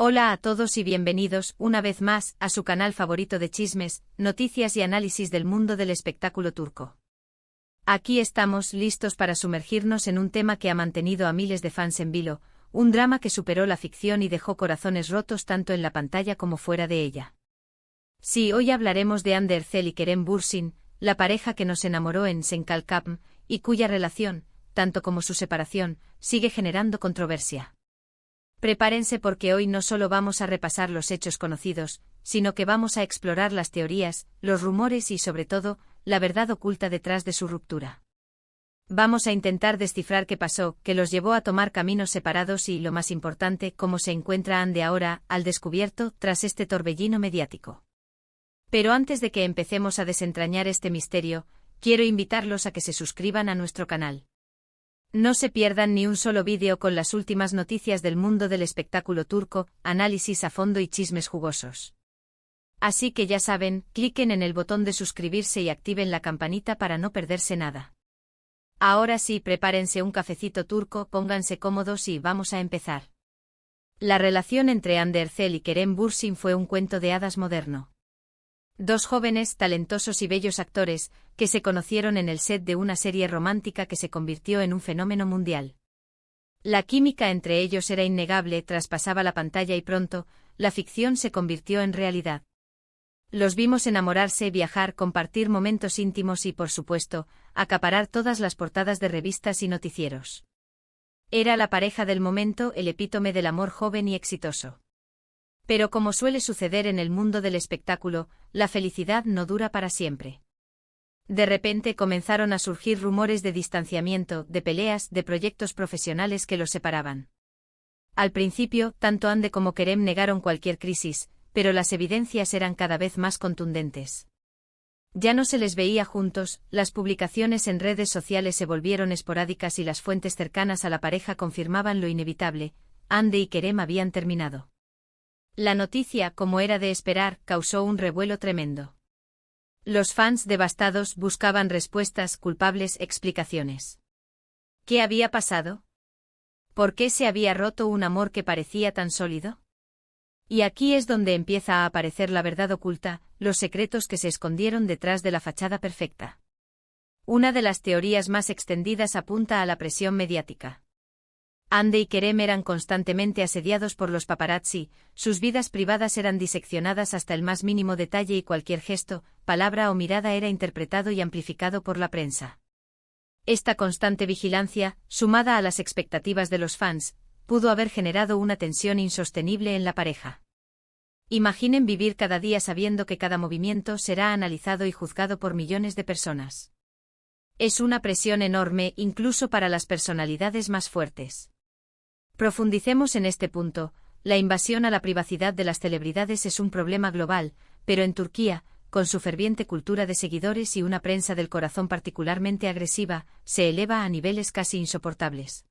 Hola a todos y bienvenidos, una vez más, a su canal favorito de chismes, noticias y análisis del mundo del espectáculo turco. Aquí estamos, listos para sumergirnos en un tema que ha mantenido a miles de fans en vilo, un drama que superó la ficción y dejó corazones rotos tanto en la pantalla como fuera de ella. Sí, hoy hablaremos de Hande Erçel y Kerem Bürsin, la pareja que nos enamoró en Senkalkapm, y cuya relación, tanto como su separación, sigue generando controversia. Prepárense porque hoy no solo vamos a repasar los hechos conocidos, sino que vamos a explorar las teorías, los rumores y sobre todo, la verdad oculta detrás de su ruptura. Vamos a intentar descifrar qué pasó, que los llevó a tomar caminos separados y, lo más importante, cómo se encuentra Hande ahora, al descubierto, tras este torbellino mediático. Pero antes de que empecemos a desentrañar este misterio, quiero invitarlos a que se suscriban a nuestro canal. No se pierdan ni un solo vídeo con las últimas noticias del mundo del espectáculo turco, análisis a fondo y chismes jugosos. Así que ya saben, cliquen en el botón de suscribirse y activen la campanita para no perderse nada. Ahora sí, prepárense un cafecito turco, pónganse cómodos y vamos a empezar. La relación entre Hande Erçel y Kerem Bürsin fue un cuento de hadas moderno. Dos jóvenes, talentosos y bellos actores, que se conocieron en el set de una serie romántica que se convirtió en un fenómeno mundial. La química entre ellos era innegable, traspasaba la pantalla y pronto, la ficción se convirtió en realidad. Los vimos enamorarse, viajar, compartir momentos íntimos y, por supuesto, acaparar todas las portadas de revistas y noticieros. Era la pareja del momento, el epítome del amor joven y exitoso. Pero como suele suceder en el mundo del espectáculo, la felicidad no dura para siempre. De repente comenzaron a surgir rumores de distanciamiento, de peleas, de proyectos profesionales que los separaban. Al principio, tanto Hande como Kerem negaron cualquier crisis, pero las evidencias eran cada vez más contundentes. Ya no se les veía juntos, las publicaciones en redes sociales se volvieron esporádicas y las fuentes cercanas a la pareja confirmaban lo inevitable: Hande y Kerem habían terminado. La noticia, como era de esperar, causó un revuelo tremendo. Los fans devastados buscaban respuestas, culpables, explicaciones. ¿Qué había pasado? ¿Por qué se había roto un amor que parecía tan sólido? Y aquí es donde empieza a aparecer la verdad oculta, los secretos que se escondieron detrás de la fachada perfecta. Una de las teorías más extendidas apunta a la presión mediática. Hande y Kerem eran constantemente asediados por los paparazzi, sus vidas privadas eran diseccionadas hasta el más mínimo detalle y cualquier gesto, palabra o mirada era interpretado y amplificado por la prensa. Esta constante vigilancia, sumada a las expectativas de los fans, pudo haber generado una tensión insostenible en la pareja. Imaginen vivir cada día sabiendo que cada movimiento será analizado y juzgado por millones de personas. Es una presión enorme, incluso para las personalidades más fuertes. Profundicemos en este punto. La invasión a la privacidad de las celebridades es un problema global, pero en Turquía, con su ferviente cultura de seguidores y una prensa del corazón particularmente agresiva, se eleva a niveles casi insoportables.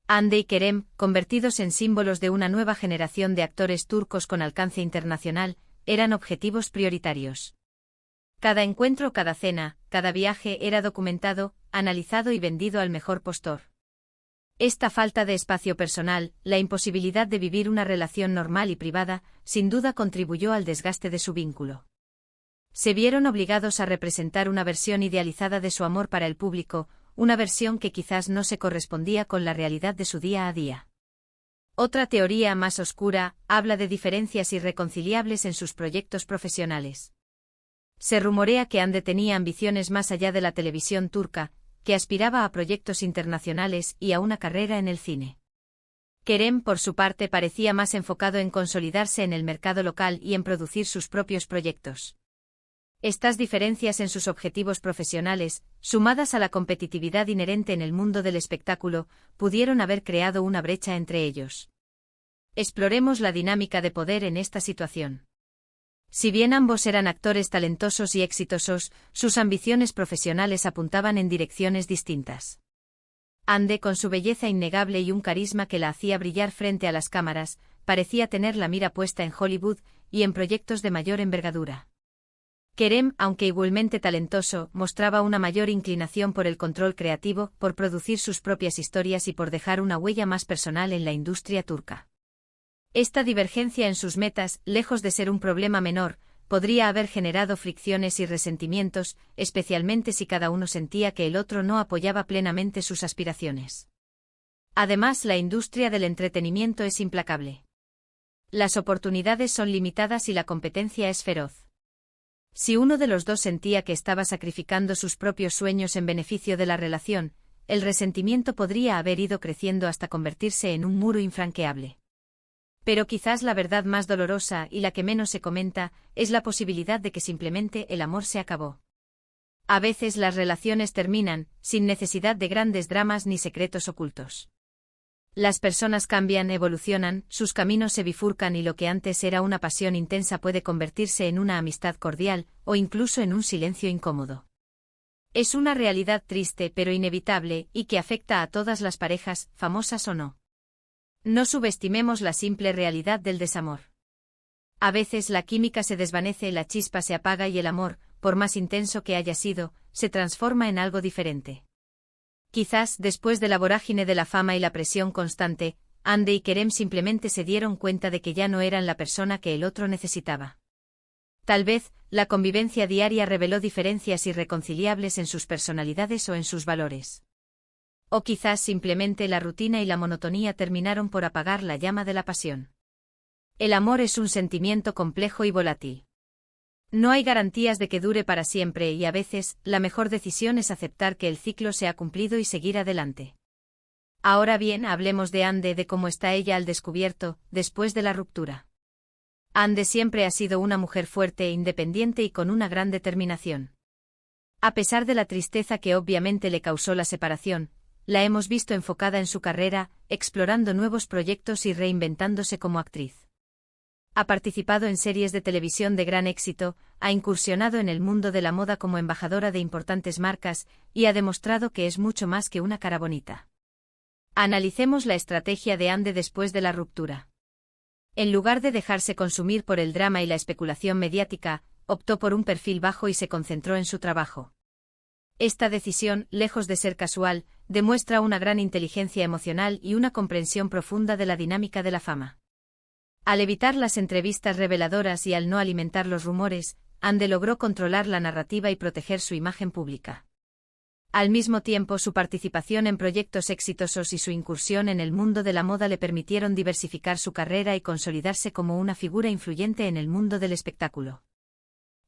Hande y Kerem, convertidos en símbolos de una nueva generación de actores turcos con alcance internacional, eran objetivos prioritarios. Cada encuentro, cada cena, cada viaje era documentado, analizado y vendido al mejor postor. Esta falta de espacio personal, la imposibilidad de vivir una relación normal y privada, sin duda contribuyó al desgaste de su vínculo. Se vieron obligados a representar una versión idealizada de su amor para el público, una versión que quizás no se correspondía con la realidad de su día a día. Otra teoría más oscura habla de diferencias irreconciliables en sus proyectos profesionales. Se rumorea que Hande tenía ambiciones más allá de la televisión turca, que aspiraba a proyectos internacionales y a una carrera en el cine. Kerem, por su parte, parecía más enfocado en consolidarse en el mercado local y en producir sus propios proyectos. Estas diferencias en sus objetivos profesionales, sumadas a la competitividad inherente en el mundo del espectáculo, pudieron haber creado una brecha entre ellos. Exploremos la dinámica de poder en esta situación. Si bien ambos eran actores talentosos y exitosos, sus ambiciones profesionales apuntaban en direcciones distintas. Hande, con su belleza innegable y un carisma que la hacía brillar frente a las cámaras, parecía tener la mira puesta en Hollywood y en proyectos de mayor envergadura. Kerem, aunque igualmente talentoso, mostraba una mayor inclinación por el control creativo, por producir sus propias historias y por dejar una huella más personal en la industria turca. Esta divergencia en sus metas, lejos de ser un problema menor, podría haber generado fricciones y resentimientos, especialmente si cada uno sentía que el otro no apoyaba plenamente sus aspiraciones. Además, la industria del entretenimiento es implacable. Las oportunidades son limitadas y la competencia es feroz. Si uno de los dos sentía que estaba sacrificando sus propios sueños en beneficio de la relación, el resentimiento podría haber ido creciendo hasta convertirse en un muro infranqueable. Pero quizás la verdad más dolorosa y la que menos se comenta es la posibilidad de que simplemente el amor se acabó. A veces las relaciones terminan, sin necesidad de grandes dramas ni secretos ocultos. Las personas cambian, evolucionan, sus caminos se bifurcan y lo que antes era una pasión intensa puede convertirse en una amistad cordial, o incluso en un silencio incómodo. Es una realidad triste pero inevitable y que afecta a todas las parejas, famosas o no. No subestimemos la simple realidad del desamor. A veces la química se desvanece, la chispa se apaga y el amor, por más intenso que haya sido, se transforma en algo diferente. Quizás, después de la vorágine de la fama y la presión constante, Andy y Kerem simplemente se dieron cuenta de que ya no eran la persona que el otro necesitaba. Tal vez, la convivencia diaria reveló diferencias irreconciliables en sus personalidades o en sus valores. O quizás simplemente la rutina y la monotonía terminaron por apagar la llama de la pasión. El amor es un sentimiento complejo y volátil. No hay garantías de que dure para siempre y a veces, la mejor decisión es aceptar que el ciclo se ha cumplido y seguir adelante. Ahora bien, hablemos de Ande, de cómo está ella al descubierto, después de la ruptura. Ande siempre ha sido una mujer fuerte e independiente y con una gran determinación. A pesar de la tristeza que obviamente le causó la separación, la hemos visto enfocada en su carrera, explorando nuevos proyectos y reinventándose como actriz. Ha participado en series de televisión de gran éxito, ha incursionado en el mundo de la moda como embajadora de importantes marcas y ha demostrado que es mucho más que una cara bonita. Analicemos la estrategia de Ande después de la ruptura. En lugar de dejarse consumir por el drama y la especulación mediática, optó por un perfil bajo y se concentró en su trabajo. Esta decisión, lejos de ser casual, demuestra una gran inteligencia emocional y una comprensión profunda de la dinámica de la fama. Al evitar las entrevistas reveladoras y al no alimentar los rumores, Ande logró controlar la narrativa y proteger su imagen pública. Al mismo tiempo, su participación en proyectos exitosos y su incursión en el mundo de la moda le permitieron diversificar su carrera y consolidarse como una figura influyente en el mundo del espectáculo.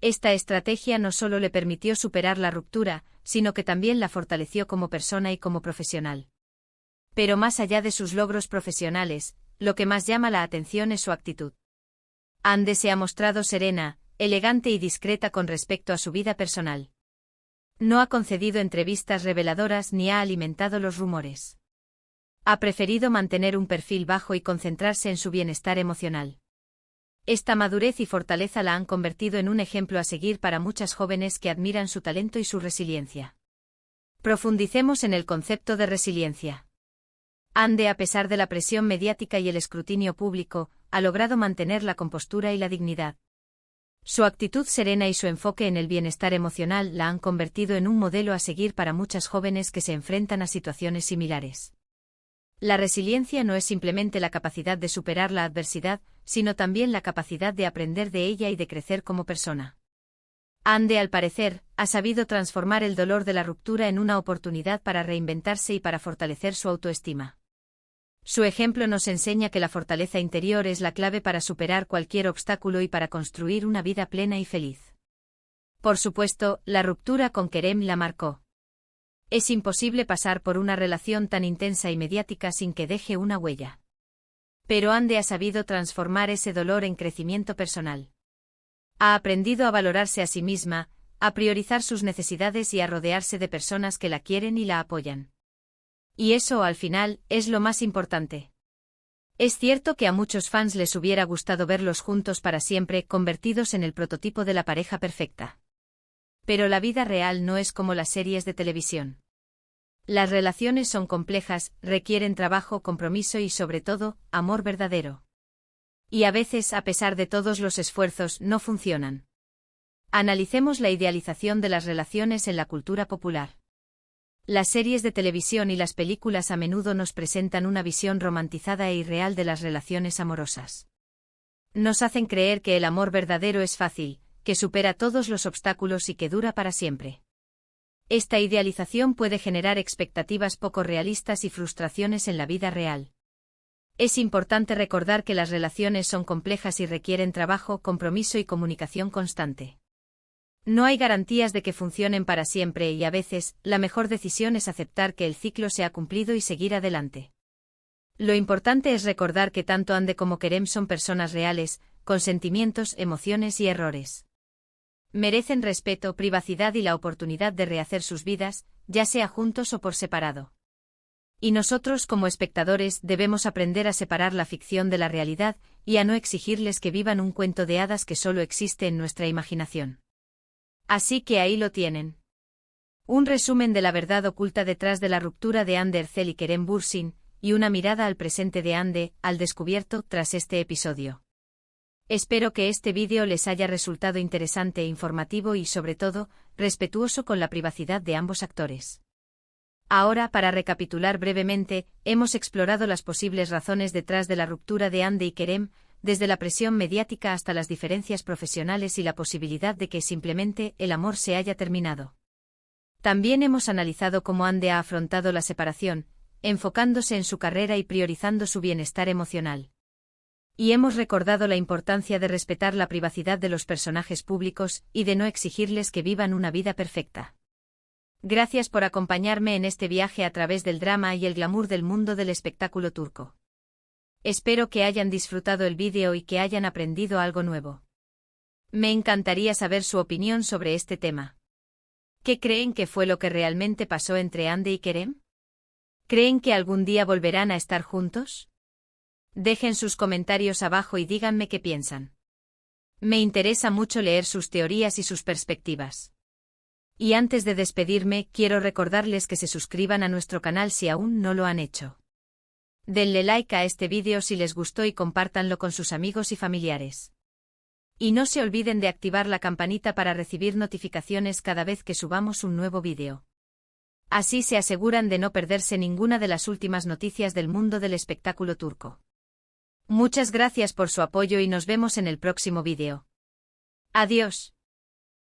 Esta estrategia no solo le permitió superar la ruptura, sino que también la fortaleció como persona y como profesional. Pero más allá de sus logros profesionales, lo que más llama la atención es su actitud. Ande se ha mostrado serena, elegante y discreta con respecto a su vida personal. No ha concedido entrevistas reveladoras ni ha alimentado los rumores. Ha preferido mantener un perfil bajo y concentrarse en su bienestar emocional. Esta madurez y fortaleza la han convertido en un ejemplo a seguir para muchas jóvenes que admiran su talento y su resiliencia. Profundicemos en el concepto de resiliencia. Ande, a pesar de la presión mediática y el escrutinio público, ha logrado mantener la compostura y la dignidad. Su actitud serena y su enfoque en el bienestar emocional la han convertido en un modelo a seguir para muchas jóvenes que se enfrentan a situaciones similares. La resiliencia no es simplemente la capacidad de superar la adversidad, sino también la capacidad de aprender de ella y de crecer como persona. Ande, al parecer, ha sabido transformar el dolor de la ruptura en una oportunidad para reinventarse y para fortalecer su autoestima. Su ejemplo nos enseña que la fortaleza interior es la clave para superar cualquier obstáculo y para construir una vida plena y feliz. Por supuesto, la ruptura con Kerem la marcó. Es imposible pasar por una relación tan intensa y mediática sin que deje una huella. Pero Ande ha sabido transformar ese dolor en crecimiento personal. Ha aprendido a valorarse a sí misma, a priorizar sus necesidades y a rodearse de personas que la quieren y la apoyan. Y eso, al final, es lo más importante. Es cierto que a muchos fans les hubiera gustado verlos juntos para siempre, convertidos en el prototipo de la pareja perfecta. Pero la vida real no es como las series de televisión. Las relaciones son complejas, requieren trabajo, compromiso y, sobre todo, amor verdadero. Y a veces, a pesar de todos los esfuerzos, no funcionan. Analicemos la idealización de las relaciones en la cultura popular. Las series de televisión y las películas a menudo nos presentan una visión romantizada e irreal de las relaciones amorosas. Nos hacen creer que el amor verdadero es fácil, que supera todos los obstáculos y que dura para siempre. Esta idealización puede generar expectativas poco realistas y frustraciones en la vida real. Es importante recordar que las relaciones son complejas y requieren trabajo, compromiso y comunicación constante. No hay garantías de que funcionen para siempre y a veces, la mejor decisión es aceptar que el ciclo se ha cumplido y seguir adelante. Lo importante es recordar que tanto Ande como Kerem son personas reales, con sentimientos, emociones y errores. Merecen respeto, privacidad y la oportunidad de rehacer sus vidas, ya sea juntos o por separado. Y nosotros como espectadores debemos aprender a separar la ficción de la realidad y a no exigirles que vivan un cuento de hadas que solo existe en nuestra imaginación. Así que ahí lo tienen. Un resumen de la verdad oculta detrás de la ruptura de Hande Erçel y Kerem Bürsin, y una mirada al presente de Hande, al descubierto tras este episodio. Espero que este vídeo les haya resultado interesante e informativo y sobre todo, respetuoso con la privacidad de ambos actores. Ahora, para recapitular brevemente, hemos explorado las posibles razones detrás de la ruptura de Hande y Kerem, desde la presión mediática hasta las diferencias profesionales y la posibilidad de que simplemente el amor se haya terminado. También hemos analizado cómo Hande ha afrontado la separación, enfocándose en su carrera y priorizando su bienestar emocional. Y hemos recordado la importancia de respetar la privacidad de los personajes públicos y de no exigirles que vivan una vida perfecta. Gracias por acompañarme en este viaje a través del drama y el glamour del mundo del espectáculo turco. Espero que hayan disfrutado el vídeo y que hayan aprendido algo nuevo. Me encantaría saber su opinión sobre este tema. ¿Qué creen que fue lo que realmente pasó entre Hande y Kerem? ¿Creen que algún día volverán a estar juntos? Dejen sus comentarios abajo y díganme qué piensan. Me interesa mucho leer sus teorías y sus perspectivas. Y antes de despedirme, quiero recordarles que se suscriban a nuestro canal si aún no lo han hecho. Denle like a este vídeo si les gustó y compártanlo con sus amigos y familiares. Y no se olviden de activar la campanita para recibir notificaciones cada vez que subamos un nuevo vídeo. Así se aseguran de no perderse ninguna de las últimas noticias del mundo del espectáculo turco. Muchas gracias por su apoyo y nos vemos en el próximo vídeo. Adiós.